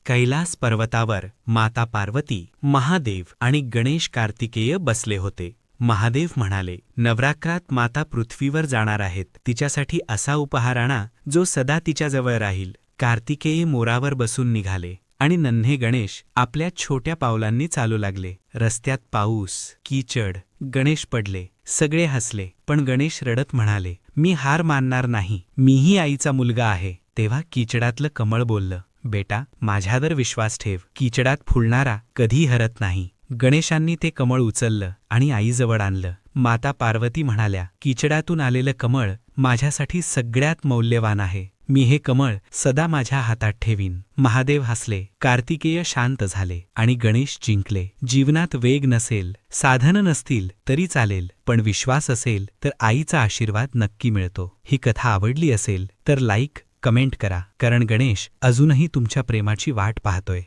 कैलास पर्वतावर माता पार्वती, महादेव आणि गणेश कार्तिकेय बसले होते. महादेव म्हणाले, नवरात्रात माता पृथ्वीवर जाणार आहेत. तिच्यासाठी असा उपहार आणा जो सदा तिच्याजवळ राहील. कार्तिकेय मोरावर बसून निघाले आणि नन्हे गणेश आपल्या छोट्या पावलांनी चालू लागले. रस्त्यात पाऊस, कीचड, गणेश पडले. सगळे हसले, पण गणेश रडत म्हणाले, मी हार मानणार नाही. मीही आईचा मुलगा आहे. तेव्हा कीचडातलं कमळ बोललं, बेटा, माझ्यावर विश्वास ठेव. कीचडात फुलणारा कधी हरत नाही. गणेशांनी ते कमळ उचललं आणि आईजवळ आणलं. माता पार्वती म्हणाल्या, कीचडातून आलेलं कमळ माझ्यासाठी सगळ्यात मौल्यवान आहे. मी हे कमळ सदा माझ्या हातात ठेवीन. महादेव हसले, कार्तिकेय शांत झाले आणि गणेश जिंकले. जीवनात वेग नसेल, साधन नसतील तरी चालेल, पण विश्वास असेल तर आईचा आशीर्वाद नक्की मिळतो. ही कथा आवडली असेल तर लाईक, कमेंट करा, कारण गणेश अजूनही तुमच्या प्रेमाची वाट पाहतोय.